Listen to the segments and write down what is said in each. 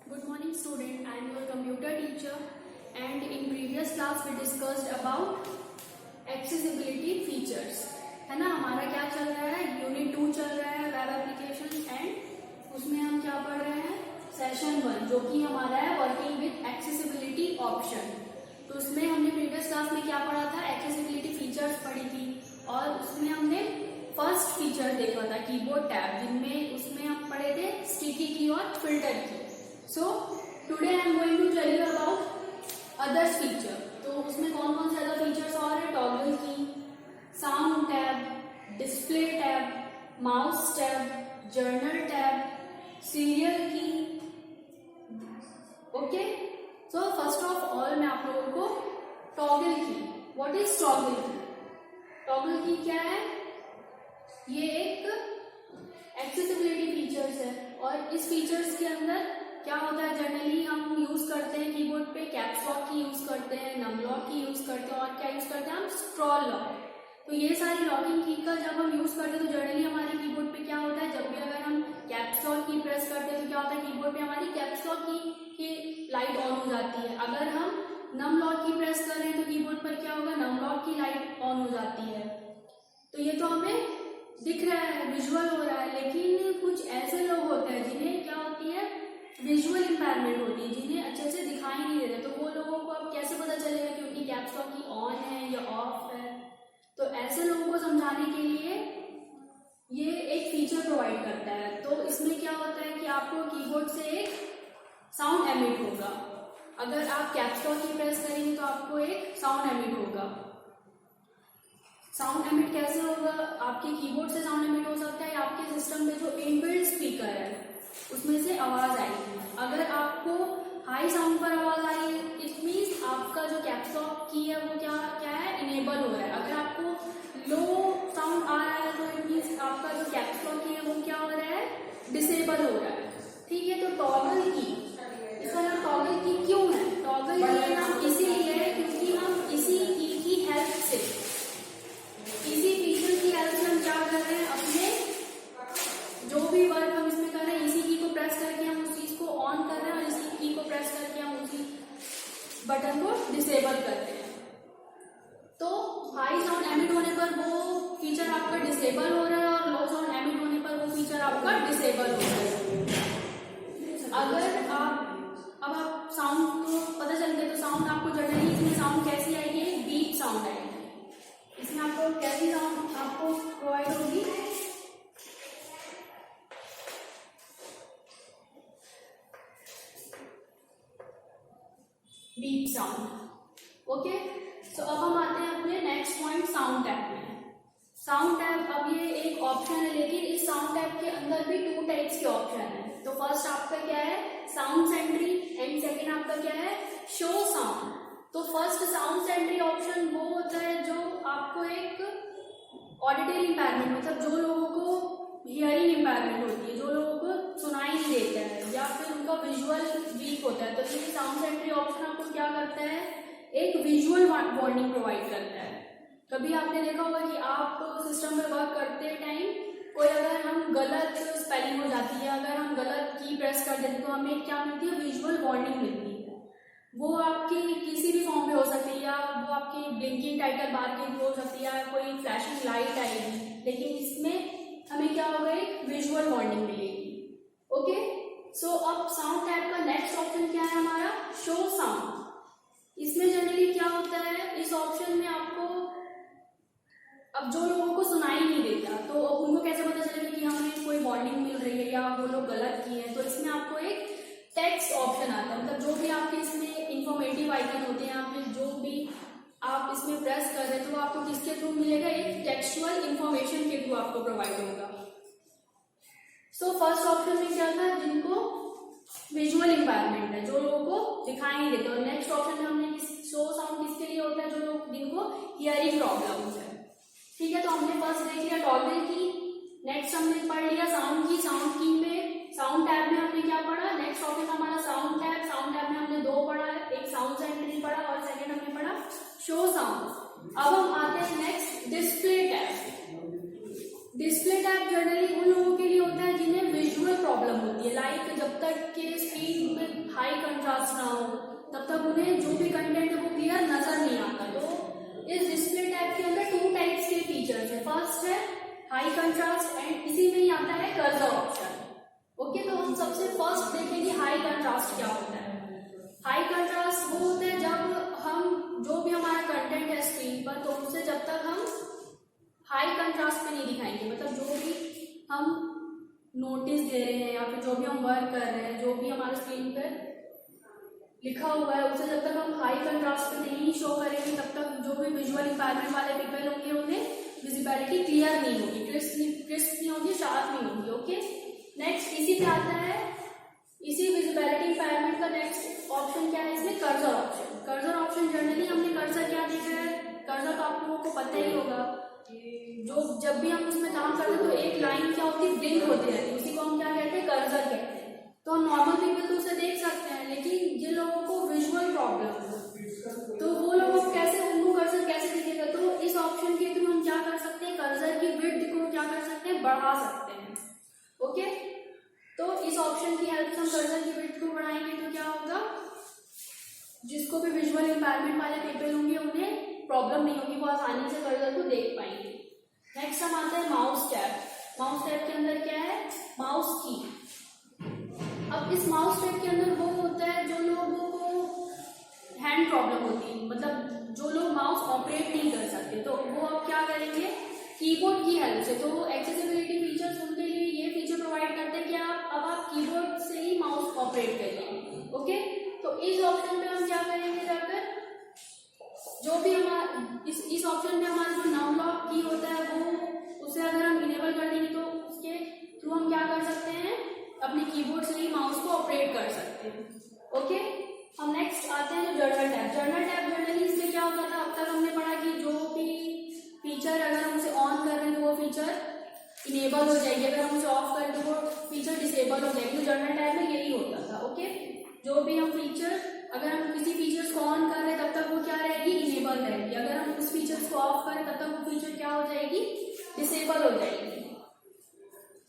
Good morning student, I am your computer teacher and in previous class we discussed about accessibility features. है ना, हमारा क्या चल रहा है, यूनिट 2 चल रहा है वेब एप्लीकेशन एंड उसमें हम क्या पढ़ रहे हैं सेशन 1 जो कि हमारा है वर्किंग विद एक्सेसिबिलिटी ऑप्शन। तो उसमें हमने प्रीवियस क्लास में क्या पढ़ा था, एक्सेसिबिलिटी फीचर्स पढ़ी थी और उसमें हमने फर्स्ट फीचर देखा था कीबोर्ड टैब, जिनमें उसमें हम पढ़े थे स्टिकी की और फिल्टर की। So today I am going to tell you about others feature. तो उसमें कौन कौन से अदर फीचर्स और है, toggle key, sound tab, display tab, mouse tab, general tab, serial key. Okay, so first of all मैं आप लोगों को toggle key, what is toggle key? Toggle key क्या है? ये एक एक्सेसिबिलिटी फीचर्स है और इस फीचर्स के अंदर क्या होता है, जनरली हम यूज करते हैं कीबोर्ड पे कैप्स लॉक की यूज करते हैं, नम लॉक की यूज करते हैं और क्या यूज करते हैं हम, स्क्रॉल लॉक। तो ये सारी लॉकिंग की का जब हम यूज करते हैं तो जनरली हमारे कीबोर्ड पे क्या होता है, जब भी अगर हम कैप्स लॉक की प्रेस करते हैं तो क्या होता है, कीबोर्ड पे हमारी कैप्स लॉक की लाइट ऑन हो जाती है। अगर हम नम लॉक की प्रेस कर रहे हैं तो कीबोर्ड पर क्या होगा, नम लॉक की लाइट ऑन हो जाती है। तो ये तो हमें दिख रहा है, विजुअल हो रहा है, लेकिन कुछ ऐसे लोग होते हैं जिन्हें क्या होती है, विजुअल इंपैयरमेंट होती है, जिन्हें अच्छे से दिखाई नहीं देता। तो वो लोगों को अब कैसे पता चलेगा कि उनकी कैप्स लॉक की ऑन है या ऑफ है? तो ऐसे लोगों को समझाने के लिए ये एक फीचर प्रोवाइड करता है। तो इसमें क्या होता है कि आपको कीबोर्ड से एक साउंड एमिट होगा। अगर आप कैप्स लॉक की प्रेस करेंगे तो आपको एक साउंड एमिट होगा। साउंड एमिट कैसे होगा? आपके कीबोर्ड से साउंड एमिट हो सकता है, आपके सिस्टम में जो इनबिल्ट स्पीकर है उसमें से आवाज आएगी। अगर आपको हाई साउंड पर आवाज आई है, इट मीन्स आपका जो कैप्स लॉक की है वो क्या है, इनेबल हो रहा है। अगर आपको लो साउंड आ रहा है तो इट मीन्स आपका जो कैप्स लॉक की है वो क्या हो रहा है, डिसेबल हो रहा है। ठीक है, तो टॉगल की, इसका नाम टॉगल की क्यों है? टॉगल की नाम इसीलिए है क्योंकि हम इसी की हेल्प से, इसी फीचर की हेल्प से हम क्या कर रहे हैं, अपने जो भी वर्क हम इसमें कर रहे हैं इसी की को प्रेस करके हम उस चीज को ऑन कर रहे हैं और इसी की को प्रेस करके हम उसी बटन को डिसेबल कर रहे हैं। तो हाई साउंड एमिट होने पर वो फीचर आपका डिसेबल हो रहा है और लो साउंड एमिट होने पर वो फीचर आपका डिसेबल हो रहा है। अगर आप साउंड को पता चल गया तो साउंड आपको जनरली इसमें साउंड कैसी आएगी, बीप साउंड आएगी। इसमें आपको कैसी साउंड आपको प्रोवाइड होगी, बीप साउंड। ओके, सो अब हम आते हैं अपने नेक्स्ट पॉइंट साउंड टैब में। साउंड टैब अब ये एक ऑप्शन है, लेकिन इस साउंड टैब के अंदर भी 2 टाइप्स के ऑप्शन है। तो फर्स्ट आपका क्या है, साउंड सेंट्री एंड सेकंड आपका क्या है, शो साउंड। तो फर्स्ट साउंड सेंट्री ऑप्शन वो होता है जो आपको एक ऑडिटरी इंपैयरमेंट, मतलब जो लोगों को हियरिंग इंपैयरमेंट होती है, जो लोगों को सुनाई नहीं देता है या फिर उनका विजुअल वीक होता है, तो ये साउंड सेंट्री ऑप्शन आपको क्या करता है, एक विजुअल वार्निंग प्रोवाइड करता है। कभी आपने देखा होगा कि आप सिस्टम में वर्क करते टाइम कोई अगर हम गलत स्पेलिंग हो जाती है, अगर हम गलत की प्रेस कर देते हैं तो हमें क्या मिलती है, विजुअल वार्निंग मिलती है। वो आपकी किसी भी फॉर्म में हो सकती है, या वो आपकी ब्लिंकिंग टाइटल बार की हो सकती है, या कोई फ्लैशिंग लाइट आएगी, लेकिन इसमें हमें क्या होगा, एक विजुअल वार्निंग मिलेगी। ओके, सो अब साउंड टैब का नेक्स्ट ऑप्शन क्या है हमारा, शो साउंड। इसमें जनरली क्या होता है, इस ऑप्शन में आपको अब जो लोगों को सुनाई नहीं देता तो उनको कैसे पता चलेगा कि हमें कोई वार्निंग मिल रही है या वो लोग गलत किए हैं? तो इसमें आपको एक टेक्स्ट ऑप्शन आता है, मतलब जो भी आपके इसमें इंफॉर्मेटिव आइकन होते हैं, आपके जो भी आप इसमें प्रेस कर रहे हैं तो वो आपको किसके थ्रू मिलेगा, एक टेक्सचुअल इंफॉर्मेशन के थ्रू आपको प्रोवाइड होगा। सो फर्स्ट ऑप्शन में क्या था, जिनको विजुअल इंपैयरमेंट है, जो लोगों को दिखाई नहीं देता। और नेक्स्ट ऑप्शन में हमने शो साउंड किसके लिए होता है, जो लोग जिनको हियरिंग प्रॉब्लम है। ठीक है, तो हमने फर्स्ट देख लिया टॉगल की, नेक्स्ट हमने पढ़ लिया साउंड की। साउंड की में साउंड टैब में हमने क्या पढ़ा, नेक्स्ट टॉपिक हमारा साउंड टैब। साउंड टैब में हमने 2 पढ़ा है, एक साउंड सेंट्री पढ़ा और सेकंड हमने पढ़ा शो साउंड। अब हम आते हैं next display tab. Display tab generally उन लोगों के लिए होता है जिन्हें विजुअल प्रॉब्लम होती है, लाइक जब तक के स्पीड में मतलब उन्हें जो भी कंटेंट है वो क्लियर नजर नहीं आता। तो इस डिस्प्ले टैब के अंदर 2 टाइप्स के फीचर्स है। फर्स्ट है हाई कंट्रास्ट एंड इसी में ही आता है कर्सर ऑप्शन। ओके, तो हम सबसे फर्स्ट देखेंगे हाई कंट्रास्ट क्या होता है। हाई कंट्रास्ट वो होता है जब हम जो भी हमारा कंटेंट है स्क्रीन पर, तो उसे जब तक हम हाई कंट्रास्ट में नहीं दिखाएंगे, मतलब जो भी हम नोटिस दे रहे हैं या फिर जो भी हम वर्क कर रहे हैं, जो भी हमारे स्क्रीन पर लिखा हुआ है, उसे जब तक हम हाई कंट्रास्ट में नहीं शो करेंगे तब तक जो भी विजुअल इंपायरमेंट वाले पीपल होंगे उन्हें विजिबिलिटी क्लियर नहीं होगी, क्रिस्प नहीं होगी, शार्प नहीं होगी। ओके, नेक्स्ट इसी पे आता है, इसी विजिबिलिटी इंपायरमेंट का नेक्स्ट ऑप्शन क्या है इसमें, cursor option. Cursor option generally हमने कर्सर क्या देखा है, कर्सर तो आप लोगों को पता ही होगा, जो जब भी हम उसमें काम करते हैं तो एक लाइन क्या होती है, ब्लिंक होती रहती है, उसी को हम क्या कहते हैं, कर्सर कहते हैं। तो हम नॉर्मल पीपल तो उसे देख सकते हैं, लेकिन जिन लोगों को विजुअल प्रॉब्लम है तो वो लोग कैसे, उनको कर्सर कैसे दिखेगा, तो इस ऑप्शन के थ्रू हम क्या कर सकते हैं, कर्सर की विड्थ को क्या कर सकते हैं, बढ़ा सकते हैं। ओके, तो इस ऑप्शन की हेल्प से हम कर्सर की विड्थ को बढ़ाएंगे तो क्या होगा, जिसको भी विजुअल इंपायरमेंट वाले पीपल होंगे उन्हें प्रॉब्लम नहीं होगी, वो आसानी से कर्सर को देख पाएंगे। नेक्स्ट हम आते हैं माउस टैब। माउस टैब के अंदर क्या है, माउस की। अब इस माउस टैब के अंदर वो होता है जो लोगों को हैंड प्रॉब्लम होती है, मतलब जो लोग माउस ऑपरेट नहीं कर सकते, तो वो अब क्या करेंगे, कीबोर्ड की हेल्प से। तो एक्सेसिबिलिटी फीचर्स उनके लिए ये फीचर प्रोवाइड करते हैं कि आप कीबोर्ड से ही माउस ऑपरेट करिए। ओके, तो इस ऑप्शन में हम क्या करेंगे, जाकर जो भी हमारा इस ऑप्शन में हमारा जो नाउ लॉक की होता है वो, उसे अगर हम इनेबल कर देंगे तो उसके थ्रू हम क्या कर सकते हैं, अपने कीबोर्ड से ही माउस को ऑपरेट कर सकते हैं। ओके, हम नेक्स्ट आते हैं जो journal tab. General tab generally इसमें क्या होता था, अब तक हमने पढ़ा कि जो भी फीचर अगर हम उसे ऑन कर रहे हैं तो वो फीचर इनेबल हो जाएगी, अगर हम उसे ऑफ कर दें तो वो फीचर डिसेबल हो जाएगी। तो जर्नल टैब में यही होता था। ओके, जो भी हम फीचर, अगर हम किसी फीचर्स को ऑन कर रहे हैं तब तक वो क्या रहेगी, इनेबल रहेगी, अगर हम उस फीचर्स को ऑफ करें तब तक वो फीचर क्या हो जाएगी, डिसेबल हो जाएगी।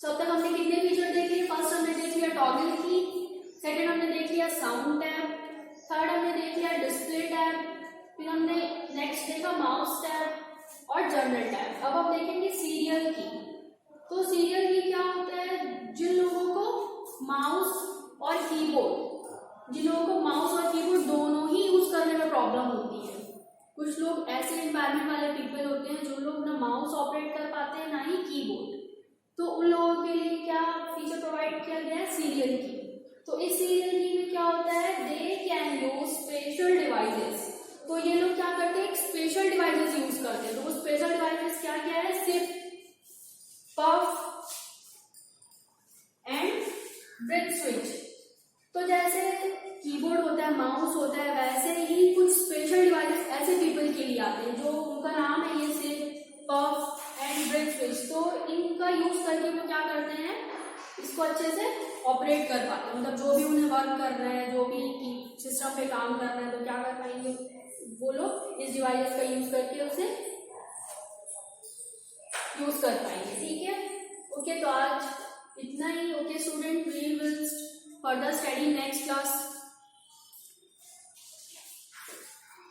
तो अब तक हमने कितने फीचर देख लिए, फर्स्ट हमने देख लिया टॉगल की, सेकंड हमने देख लिया साउंड टैब, थर्ड हमने देख लिया डिस्प्ले टैब, फिर हमने नेक्स्ट देखा माउस टैब और जर्नल टैब। अब हम देखेंगे सीरियल की। तो सीरियल की क्या होता है, जिन लोगों को माउस और कीबोर्ड, जिन लोगों को माउस और कीबोर्ड दोनों ही यूज करने में प्रॉब्लम होती है, कुछ लोग ऐसे एनवायरमेंट वाले पीपल होते हैं जो लोग ना माउस ऑपरेट कर पाते हैं ना ही कीबोर्ड, तो उन लोगों के लिए क्या फीचर प्रोवाइड किया गया है, सीरियल की। तो इस सीरियल की में क्या होता है, they can use special devices. तो ये लोग क्या करते हैं, एक स्पेशल डिवाइसेस यूज करते हैं। तो वो स्पेशल डिवाइसेस क्या क्या है, सिर्फ पफ एंड ब्रेथ स्विच। तो जैसे कीबोर्ड होता है, माउस होता है, वैसे ही कुछ स्पेशल डिवाइसेस ऐसे पीपल के लिए आते हैं जो उनका नाम है ये सिर्फ पफ एंड ब्रेथ स्विच। तो इनका यूज करके वो क्या करते हैं, इसको अच्छे से ऑपरेट कर पाते हैं, मतलब जो भी उन्हें वर्क कर रहे हैं, जो भी सिस्टम पे काम कर रहे हैं, तो क्या कर पाएंगे वो लोग, इस डिवाइस का यूज करके उसे यूज कर पाएंगे। ठीक है, ओके, तो आज इतना ही। Okay student, we will further study next class.